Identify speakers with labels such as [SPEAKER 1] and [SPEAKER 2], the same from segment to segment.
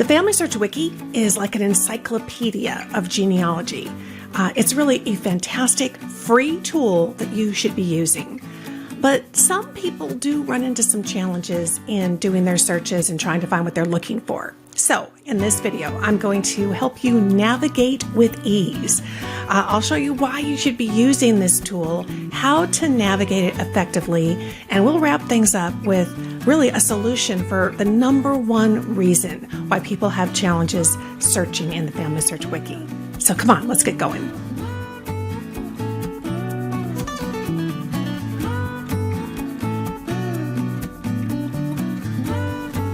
[SPEAKER 1] The Family Search Wiki is like an encyclopedia of genealogy. It's really a fantastic free tool that you should be using. But some people do run into some challenges in doing their searches and trying to find what they're looking for. So in this video, I'm going to help you navigate with ease. I'll show you why you should be using this tool, how to navigate it effectively, and we'll wrap things up with really a solution for the number one reason why people have challenges searching in the Family Search Wiki. So come on, let's get going.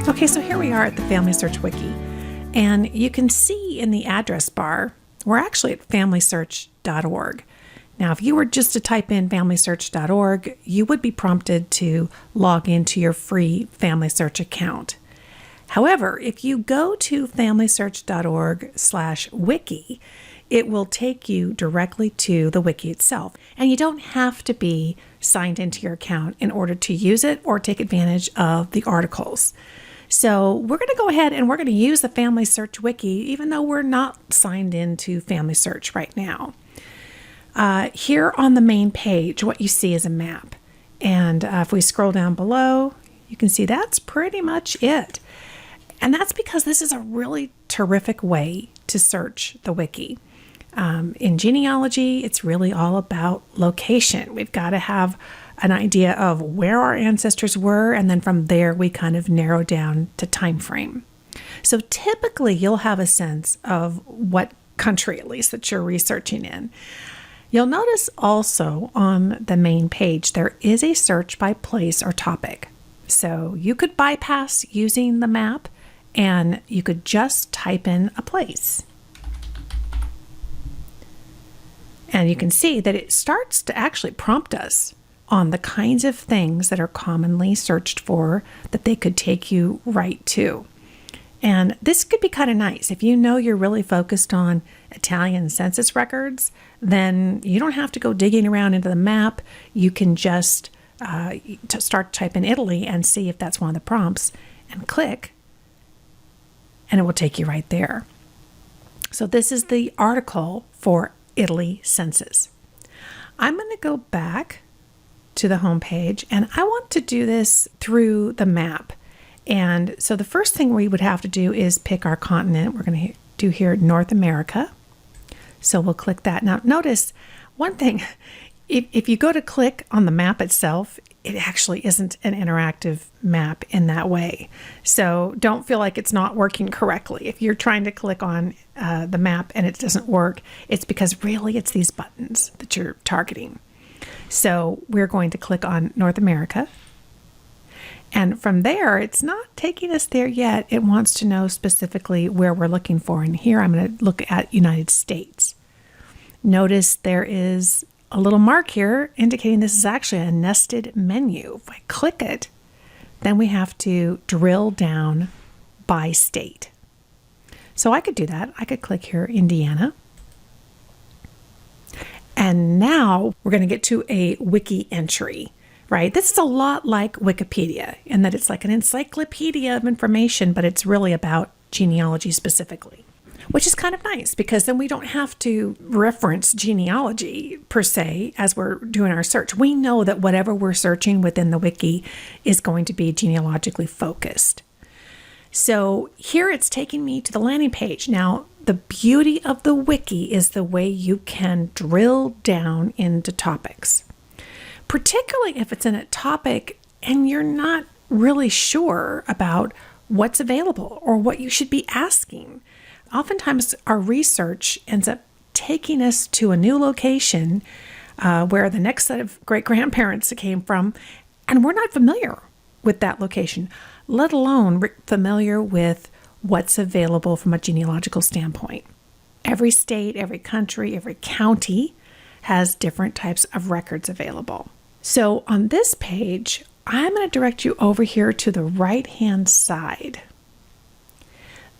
[SPEAKER 1] Okay, so here we are at the Family Search Wiki, and you can see in the address bar, we're actually at FamilySearch.org. Now, if you were just to type in FamilySearch.org, you would be prompted to log into your free Family Search account. However, if you go to FamilySearch.org/wiki, it will take you directly to the wiki itself, and you don't have to be signed into your account in order to use it or take advantage of the articles. So we're going to go ahead and we're going to use the Family Search Wiki, even though we're not signed into Family Search right now. Here on the main page, what you see is a map. And if we scroll down below, you can see that's pretty much it. And that's because this is a really terrific way to search the wiki. In genealogy, it's really all about location. We've got to have an idea of where our ancestors were, and then from there we kind of narrow down to time frame. So typically you'll have a sense of what country, at least, that you're researching in. You'll notice also on the main page there is a search by place or topic. So you could bypass using the map and you could just type in a place. And you can see that it starts to actually prompt us on the kinds of things that are commonly searched for that they could take you right to. And this could be kind of nice. If you know you're really focused on Italian census records, then you don't have to go digging around into the map. You can just start to type in Italy and see if that's one of the prompts and click, and it will take you right there. So this is the article for Italy census. I'm going to go back to the home page, and I want to do this through the map. And so the first thing we would have to do is pick our continent. We're going to do here North America. So we'll click that. Now notice one thing, if you go to click on the map itself, it actually isn't an interactive map in that way. So don't feel like it's not working correctly. If you're trying to click on the map and it doesn't work, it's because really it's these buttons that you're targeting. So we're going to click on North America. And from there, it's not taking us there yet. It wants to know specifically where we're looking for. And here I'm going to look at United States. Notice there is a little mark here indicating this is actually a nested menu. If I click it, then we have to drill down by state. So I could do that. I could click here, Indiana. And now we're going to get to a wiki entry, right? This is a lot like Wikipedia in that it's like an encyclopedia of information, but it's really about genealogy specifically, which is kind of nice because then we don't have to reference genealogy per se as we're doing our search. We know that whatever we're searching within the wiki is going to be genealogically focused. So here it's taking me to the landing page. Now, the beauty of the wiki is the way you can drill down into topics, particularly if it's in a topic and you're not really sure about what's available or what you should be asking. Oftentimes our research ends up taking us to a new location where the next set of great-grandparents came from, and we're not familiar with that location, let alone familiar with what's available from a genealogical standpoint. Every state, every country, every county has different types of records available. So on this page, I'm going to direct you over here to the right-hand side.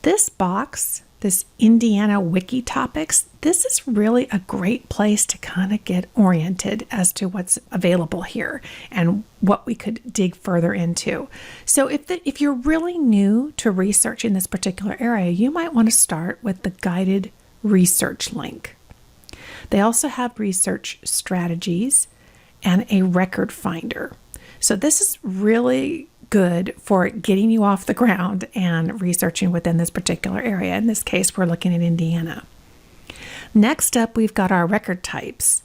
[SPEAKER 1] this box, this Indiana Wiki topics, this is really a great place to kind of get oriented as to what's available here and what we could dig further into. So if you're really new to researching this particular area, you might want to start with the guided research link. They also have research strategies and a record finder. So this is really good for getting you off the ground and researching within this particular area. In this case, we're looking at Indiana. Next up, we've got our record types.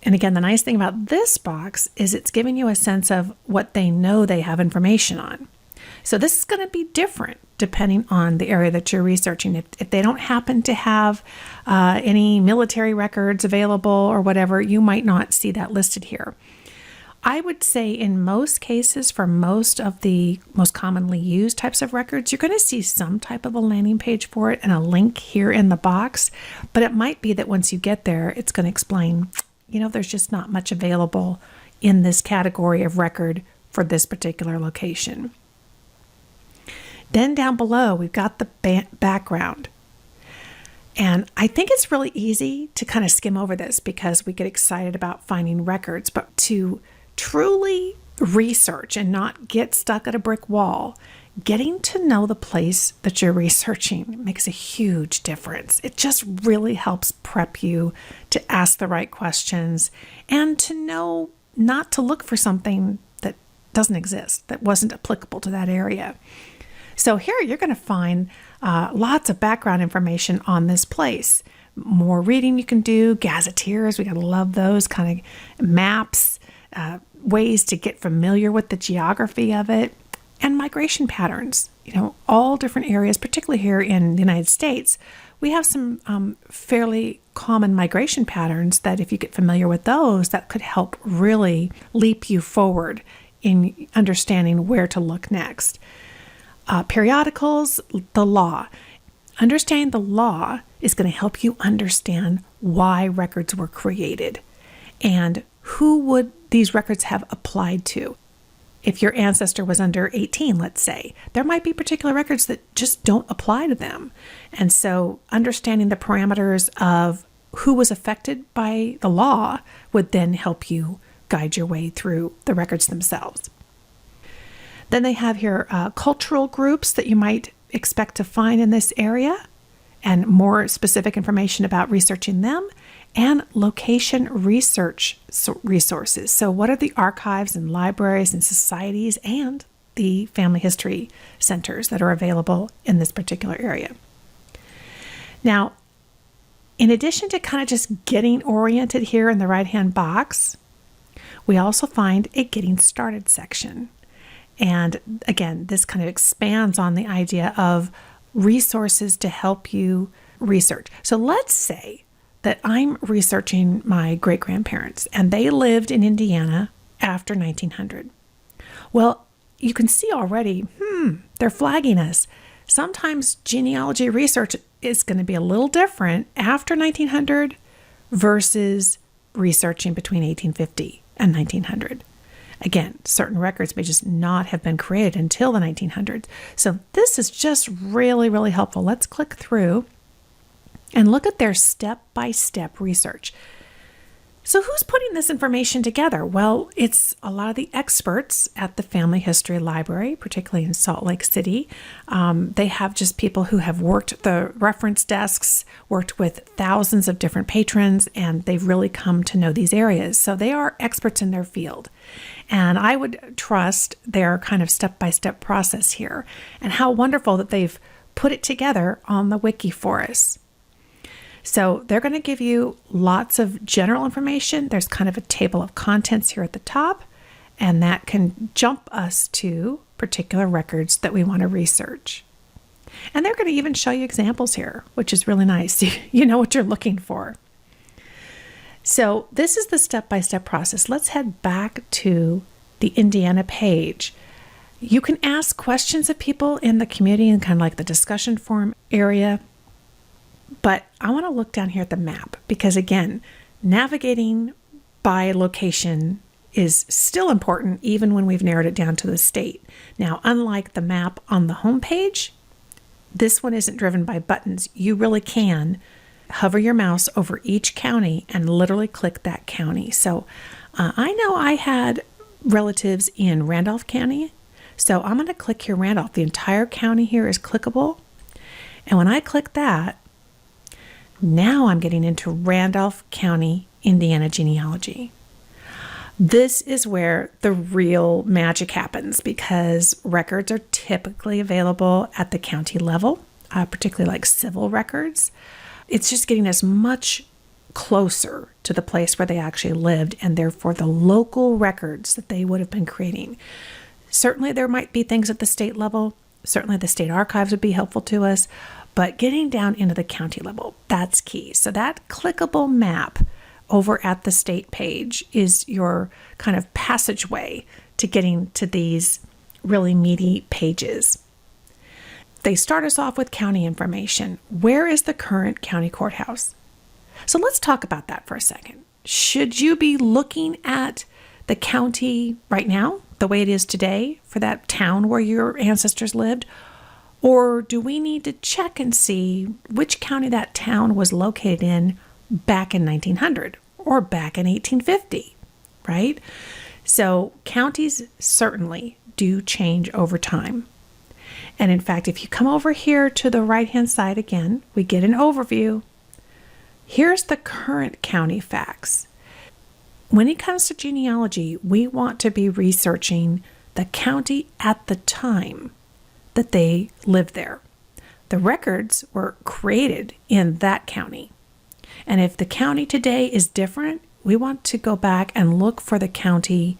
[SPEAKER 1] And again, the nice thing about this box is it's giving you a sense of what they know they have information on. So this is going to be different depending on the area that you're researching. If they don't happen to have any military records available or whatever, you might not see that listed here. I would say in most cases, for most of the most commonly used types of records, you're going to see some type of a landing page for it and a link here in the box. But it might be that once you get there, it's going to explain, there's just not much available in this category of record for this particular location. Then down below, we've got the background. And I think it's really easy to kind of skim over this because we get excited about finding records, but to truly research and not get stuck at a brick wall, getting to know the place that you're researching makes a huge difference. It just really helps prep you to ask the right questions and to know not to look for something that doesn't exist, that wasn't applicable to that area. So here you're going to find lots of background information on this place. More reading you can do, gazetteers, we got to love those, kind of maps, ways to get familiar with the geography of it, and migration patterns. All different areas, particularly here in the United States, we have some fairly common migration patterns that if you get familiar with those, that could help really leap you forward in understanding where to look next. Periodicals, the law. Understanding the law is going to help you understand why records were created and who would these records have applied to. If your ancestor was under 18, let's say, there might be particular records that just don't apply to them. And so understanding the parameters of who was affected by the law would then help you guide your way through the records themselves. Then they have here cultural groups that you might expect to find in this area and more specific information about researching them, and location research resources. So what are the archives and libraries and societies and the family history centers that are available in this particular area? Now, in addition to kind of just getting oriented here in the right-hand box, we also find a Getting Started section. And again, this kind of expands on the idea of resources to help you research. So let's say that I'm researching my great-grandparents and they lived in Indiana after 1900. Well, you can see already, they're flagging us. Sometimes genealogy research is going to be a little different after 1900 versus researching between 1850 and 1900. Again, certain records may just not have been created until the 1900s. So this is just really, really helpful. Let's click through and look at their step-by-step research. So who's putting this information together? Well, it's a lot of the experts at the Family History Library, particularly in Salt Lake City. They have just people who have worked the reference desks, worked with thousands of different patrons, and they've really come to know these areas. So they are experts in their field. And I would trust their kind of step-by-step process here, and how wonderful that they've put it together on the wiki for us. So they're going to give you lots of general information. There's kind of a table of contents here at the top, and that can jump us to particular records that we want to research. And they're going to even show you examples here, which is really nice. You know what you're looking for. So this is the step-by-step process. Let's head back to the Indiana page. You can ask questions of people in the community in kind of like the discussion forum area. But I want to look down here at the map because, again, navigating by location is still important even when we've narrowed it down to the state. Now, unlike the map on the home page, This one isn't driven by buttons. You really can hover your mouse over each county and literally click that county. So I know I had relatives in Randolph County, so I'm going to click here Randolph. The entire county here is clickable. And when I click that, now I'm getting into Randolph County, Indiana genealogy. This is where the real magic happens because records are typically available at the county level, particularly like civil records. It's just getting us much closer to the place where they actually lived and therefore the local records that they would have been creating. Certainly there might be things at the state level. Certainly the state archives would be helpful to us, but getting down into the county level, that's key. So that clickable map over at the state page is your kind of passageway to getting to these really meaty pages. They start us off with county information. Where is the current county courthouse? So let's talk about that for a second. Should you be looking at the county right now, the way it is today, for that town where your ancestors lived? Or do we need to check and see which county that town was located in back in 1900 or back in 1850, right? So counties certainly do change over time. And in fact, if you come over here to the right-hand side again, we get an overview. Here's the current county facts. When it comes to genealogy, we want to be researching the county at the time that they lived there. The records were created in that county. And if the county today is different, we want to go back and look for the county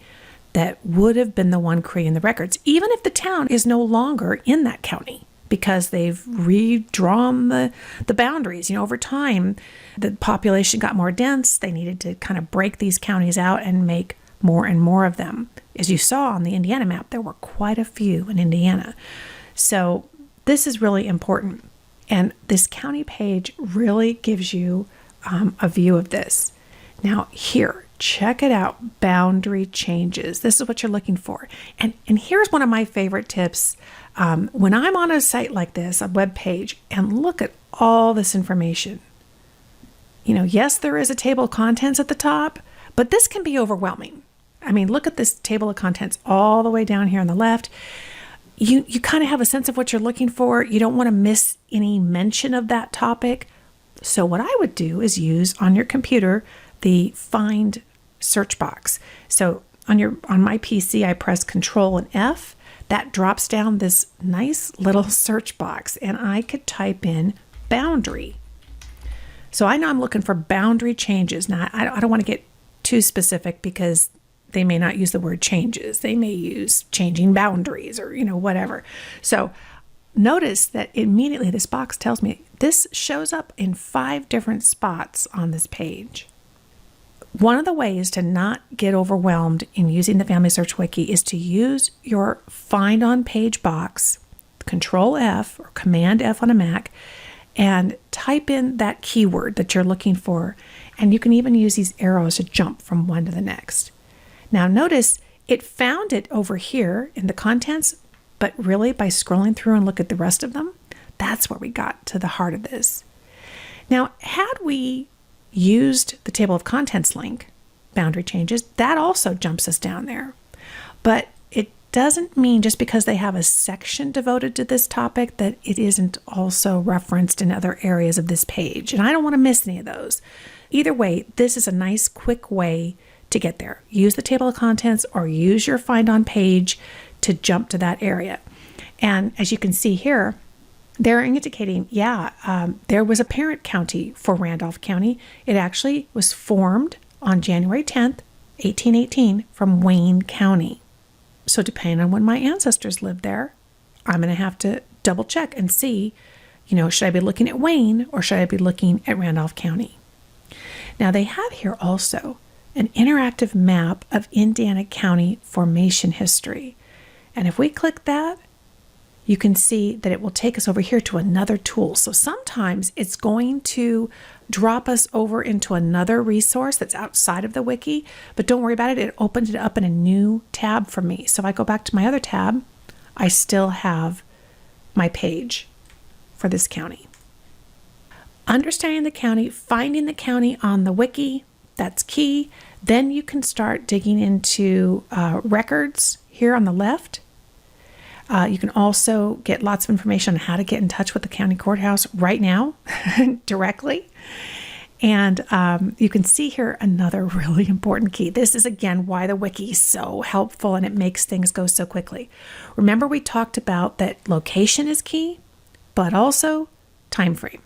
[SPEAKER 1] that would have been the one creating the records, even if the town is no longer in that county because they've redrawn the boundaries. Over time, the population got more dense. They needed to kind of break these counties out and make more and more of them. As you saw on the Indiana map, there were quite a few in Indiana. So this is really important. And this county page really gives you a view of this. Now here, check it out, boundary changes. This is what you're looking for. And here's one of my favorite tips. When I'm on a site like this, a web page, and look at all this information. Yes, there is a table of contents at the top, but this can be overwhelming. I mean, look at this table of contents all the way down here on the left. You kind of have a sense of what you're looking for. You don't want to miss any mention of that topic. So what I would do is use on your computer the find search box. So on my PC, I press Control and F. That drops down this nice little search box, and I could type in boundary. So I know I'm looking for boundary changes. Now, I don't want to get too specific because they may not use the word changes. They may use changing boundaries or, whatever. So notice that immediately this box tells me this shows up in 5 different spots on this page. One of the ways to not get overwhelmed in using the Family Search Wiki is to use your Find on Page box, Control F or Command F on a Mac, and type in that keyword that you're looking for. And you can even use these arrows to jump from one to the next. Now notice it found it over here in the contents, but really by scrolling through and look at the rest of them, that's where we got to the heart of this. Now, had we used the table of contents link, boundary changes, that also jumps us down there. But it doesn't mean just because they have a section devoted to this topic that it isn't also referenced in other areas of this page. And I don't want to miss any of those. Either way, this is a nice quick way to get there. Use the table of contents or use your Find on Page to jump to that area. And as you can see here, they're indicating, there was a parent county for Randolph County. It actually was formed on January 10th, 1818 from Wayne County. So depending on when my ancestors lived there, I'm going to have to double check and see, should I be looking at Wayne or should I be looking at Randolph County? Now they have here also an interactive map of Indiana County formation history. And if we click that, you can see that it will take us over here to another tool. So sometimes it's going to drop us over into another resource that's outside of the wiki, but don't worry about it. It opened it up in a new tab for me. So if I go back to my other tab, I still have my page. for this county. Understanding the county, finding the county on the wiki, that's key. Then you can start digging into records here on the left. You can also get lots of information on how to get in touch with the county courthouse right now directly. And you can see here another really important key. This is, again, why the wiki is so helpful and it makes things go so quickly. Remember, we talked about that location is key, but also time frame.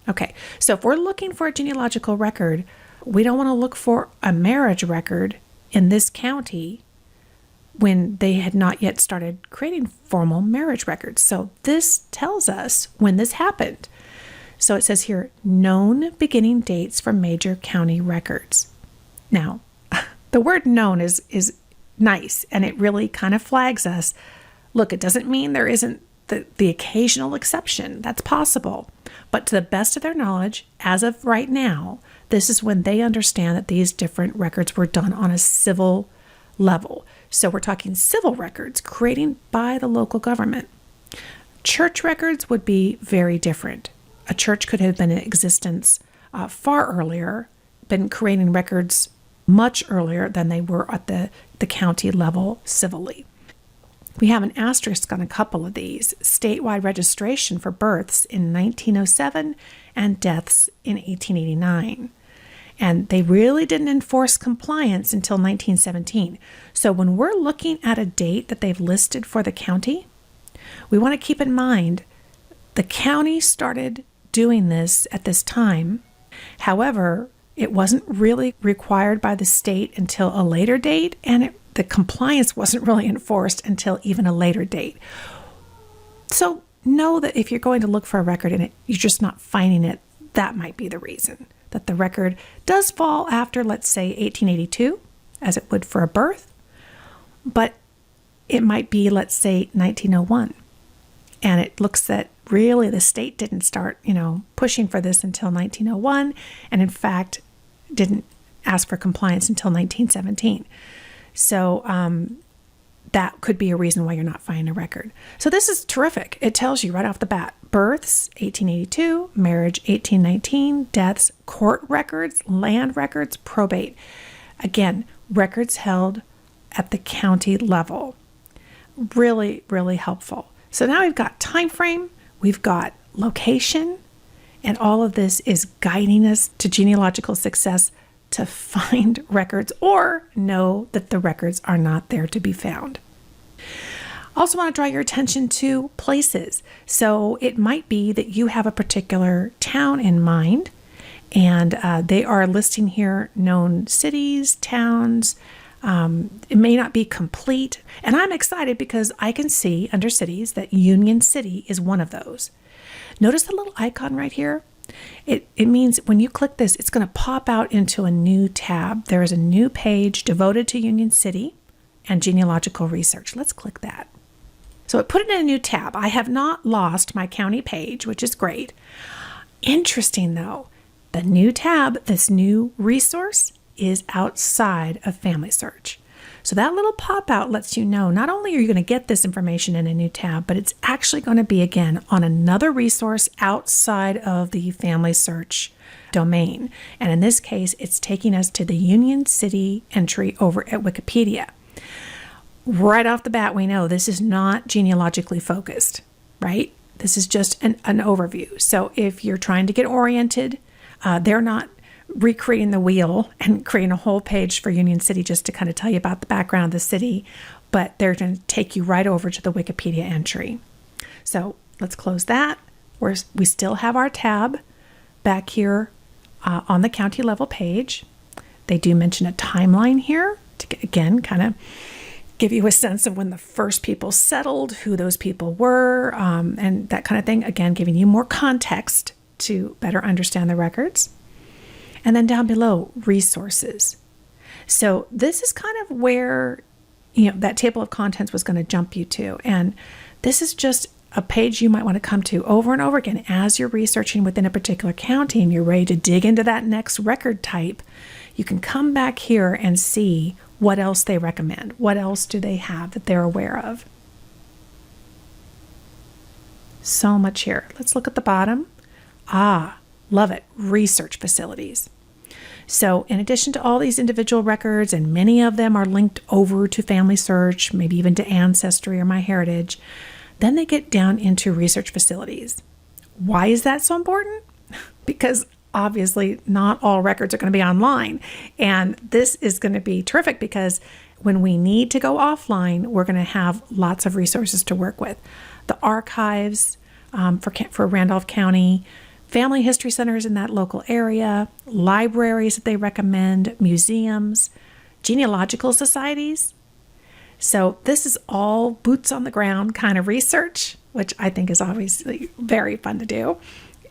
[SPEAKER 1] Okay, so if we're looking for a genealogical record, we don't want to look for a marriage record in this county when they had not yet started creating formal marriage records. So this tells us when this happened. So it says here, known beginning dates for major county records. Now, the word known is nice, and it really kind of flags us. Look, it doesn't mean there isn't the occasional exception. That's possible. But to the best of their knowledge, as of right now, this is when they understand that these different records were done on a civil level. So we're talking civil records created by the local government. Church records would be very different. A church could have been in existence far earlier, been creating records much earlier than they were at the county level civilly. We have an asterisk on a couple of these. Statewide registration for births in 1907 and deaths in 1889. And they really didn't enforce compliance until 1917. So when we're looking at a date that they've listed for the county, we want to keep in mind the county started doing this at this time. However, it wasn't really required by the state until a later date, and the compliance wasn't really enforced until even a later date. So know that if you're going to look for a record and you're just not finding it, that might be the reason. That the record does fall after, let's say, 1882, as it would for a birth, but it might be, let's say, 1901. And it looks that really the state didn't start, pushing for this until 1901, and in fact, didn't ask for compliance until 1917. So that could be a reason why you're not finding a record. So this is terrific. It tells you right off the bat, births, 1882, marriage, 1819, deaths, court records, land records, probate. Again, records held at the county level. Really, really helpful. So now we've got time frame, we've got location, and all of this is guiding us to genealogical success to find records or know that the records are not there to be found. Also want to draw your attention to places. So it might be that you have a particular town in mind, and they are listing here known cities, towns. It may not be complete. And I'm excited because I can see under cities that Union City is one of those. Notice the little icon right here? It means when you click this, it's going to pop out into a new tab. There is a new page devoted to Union City and genealogical research. Let's click that. So it put it in a new tab. I have not lost my county page, which is great. Interesting though, the new tab, this new resource, is outside of Family Search. So that little pop-out lets you know not only are you going to get this information in a new tab, but it's actually going to be, again, on another resource outside of the Family Search domain. And in this case, it's taking us to the Union City entry over at Wikipedia. Right off the bat, we know this is not genealogically focused, right? This is just an overview. So if you're trying to get oriented, they're not recreating the wheel and creating a whole page for Union City just to kind of tell you about the background of the city, but they're going to take you right over to the Wikipedia entry. So let's close that. We still have our tab back here on the county level page. They do mention a timeline here to, again, kind of give you a sense of when the first people settled, who those people were, and that kind of thing. Again, giving you more context to better understand the records. And then down below, resources. So this is kind of where, that table of contents was going to jump you to. And this is just a page you might want to come to over and over again as you're researching within a particular county and you're ready to dig into that next record type. You can come back here and see what else they recommend. What else do they have that they're aware of? So much here. Let's look at the bottom. Ah, love it. Research facilities. So in addition to all these individual records, and many of them are linked over to Family Search, maybe even to Ancestry or MyHeritage, then they get down into research facilities. Why is that so important? Because obviously not all records are going to be online. And this is going to be terrific because when we need to go offline, we're going to have lots of resources to work with. The archives for Randolph County, family history centers in that local area, libraries that they recommend, museums, genealogical societies. So this is all boots on the ground kind of research, which I think is obviously very fun to do.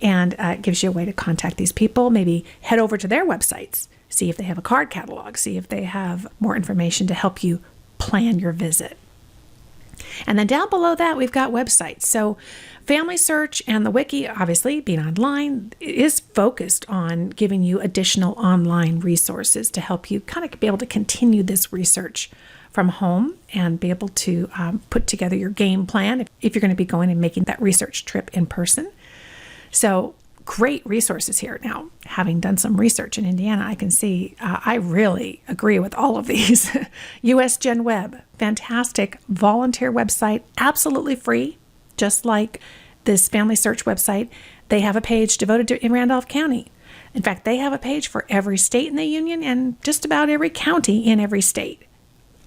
[SPEAKER 1] And it gives you a way to contact these people, maybe head over to their websites, see if they have a card catalog, see if they have more information to help you plan your visit. And then down below that, we've got websites. So Family Search and the Wiki, obviously being online, is focused on giving you additional online resources to help you kind of be able to continue this research from home and be able to put together your game plan if you're going to be going and making that research trip in person. So great resources here. Now, having done some research in Indiana, I can see I really agree with all of these. US Gen Web, fantastic volunteer website, absolutely free, just like this Family Search website. They have a page devoted to in Randolph County. In fact, they have a page for every state in the union and just about every county in every state.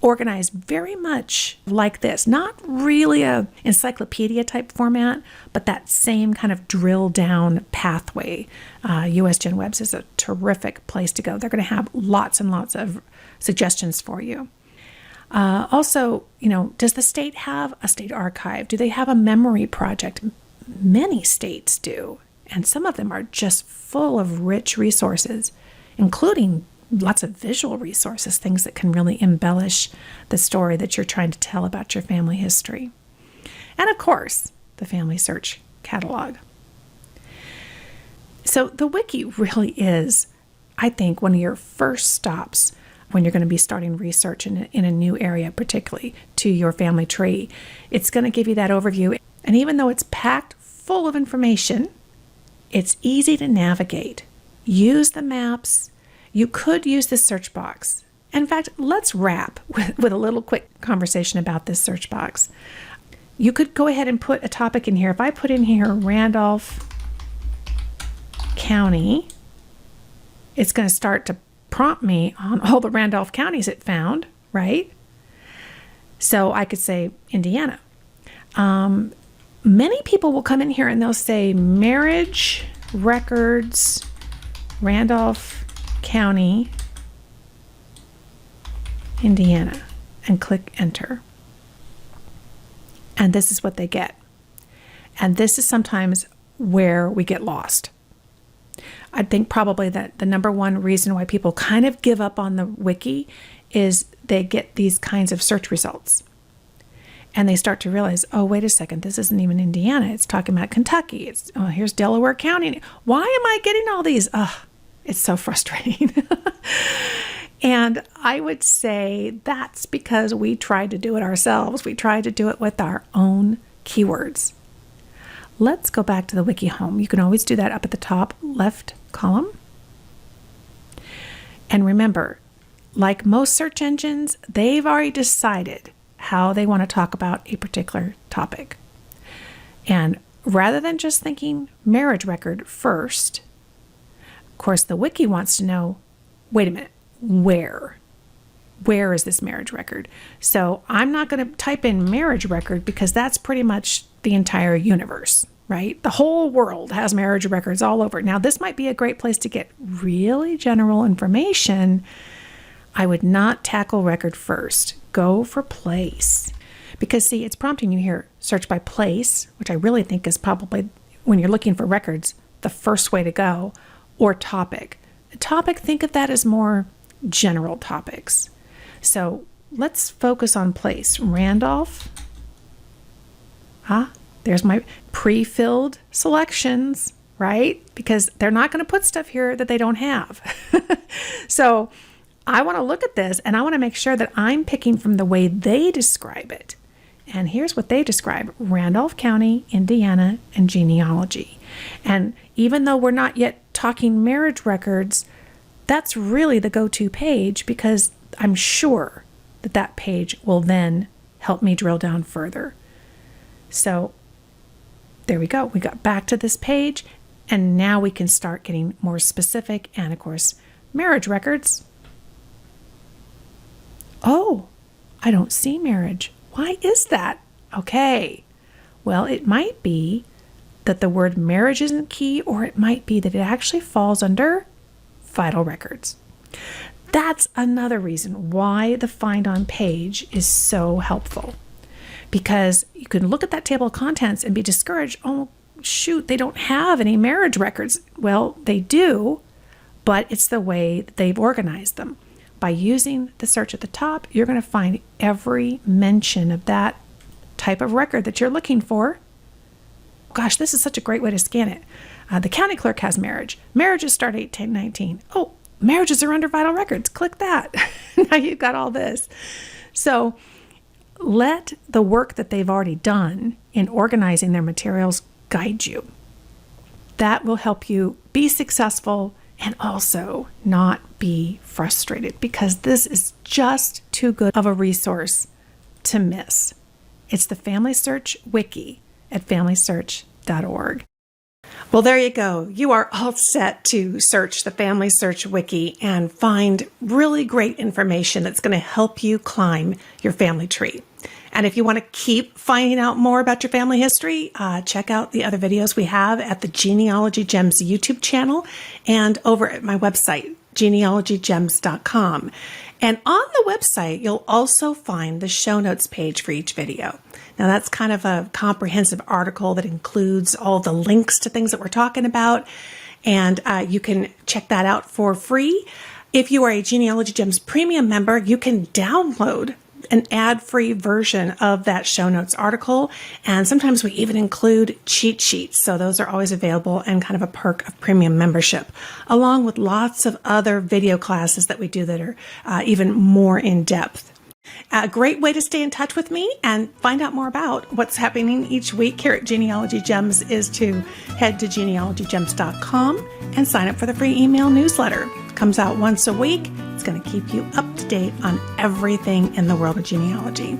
[SPEAKER 1] Organized very much like this. Not really a encyclopedia type format, but that same kind of drill down pathway. US Gen Webs is a terrific place to go. They're going to have lots and lots of suggestions for you. Also, does the state have a state archive? Do they have a memory project? Many states do. And some of them are just full of rich resources, including lots of visual resources, things that can really embellish the story that you're trying to tell about your family history. And of course, the Family Search catalog. So the Wiki really is, I think, one of your first stops when you're going to be starting research in a new area, particularly to your family tree. It's going to give you that overview. And even though it's packed full of information, it's easy to navigate. Use the maps. You could use this search box. In fact, let's wrap with a little quick conversation about this search box. You could go ahead and put a topic in here. If I put in here Randolph County, it's going to start to prompt me on all the Randolph counties it found, right? So I could say Indiana. Many people will come in here and they'll say marriage records, Randolph County, Indiana, and click enter. And this is what they get. And this is sometimes where we get lost. I think probably that the number one reason why people kind of give up on the Wiki is they get these kinds of search results. And they start to realize, oh, wait a second, this isn't even Indiana. It's talking about Kentucky. Here's Delaware County. Why am I getting all these? It's so frustrating. And I would say that's because we tried to do it ourselves. We tried to do it with our own keywords. Let's go back to the Wiki home. You can always do that up at the top left column. And remember, like most search engines, they've already decided how they want to talk about a particular topic. And rather than just thinking marriage record first, of course, the Wiki wants to know, wait a minute, where? Where is this marriage record? So I'm not going to type in marriage record because that's pretty much the entire universe, right? The whole world has marriage records all over. Now, this might be a great place to get really general information. I would not tackle record first. Go for place. Because, see, it's prompting you here, search by place, which I really think is probably, when you're looking for records, the first way to go, or topic. Topic, think of that as more general topics. So let's focus on place. Randolph. There's my pre-filled selections, right? Because they're not going to put stuff here that they don't have. So I want to look at this and I want to make sure that I'm picking from the way they describe it And here's what they describe: Randolph County, Indiana, and genealogy. And even though we're not yet talking marriage records, that's really the go-to page, because I'm sure that that page will then help me drill down further. So there we go. We got back to this page, and now we can start getting more specific. And of course, marriage records. Oh, I don't see marriage. Why is that? Okay. Well, it might be that the word marriage isn't key, or it might be that it actually falls under vital records. That's another reason why the Find On page is so helpful, because you can look at that table of contents and be discouraged. Oh, shoot, they don't have any marriage records. Well, they do, but it's the way that they've organized them. By using the search at the top, you're going to find every mention of that type of record that you're looking for. Gosh, this is such a great way to scan it. The county clerk has marriage. Marriages start 8/10/19. Oh, marriages are under vital records. Click that. Now you've got all this. So let the work that they've already done in organizing their materials guide you. That will help you be successful and also not be frustrated, because this is just too good of a resource to miss. It's the Family Search Wiki at FamilySearch.org. Well, there you go. You are all set to search the Family Search Wiki and find really great information that's going to help you climb your family tree. And if you want to keep finding out more about your family history, check out the other videos we have at the Genealogy Gems YouTube channel and over at my website, genealogygems.com. And on the website, you'll also find the show notes page for each video. Now, that's kind of a comprehensive article that includes all the links to things that we're talking about, and you can check that out for free. If you are a Genealogy Gems Premium member, you can download an ad-free version of that show notes article, and sometimes we even include cheat sheets, so those are always available and kind of a perk of premium membership, along with lots of other video classes that we do that are even more in depth. A great way to stay in touch with me and find out more about what's happening each week here at Genealogy Gems is to head to genealogygems.com and sign up for the free email newsletter. It comes out once a week. It's going to keep you up to date on everything in the world of genealogy.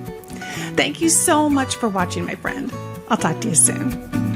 [SPEAKER 1] Thank you so much for watching, my friend. I'll talk to you soon.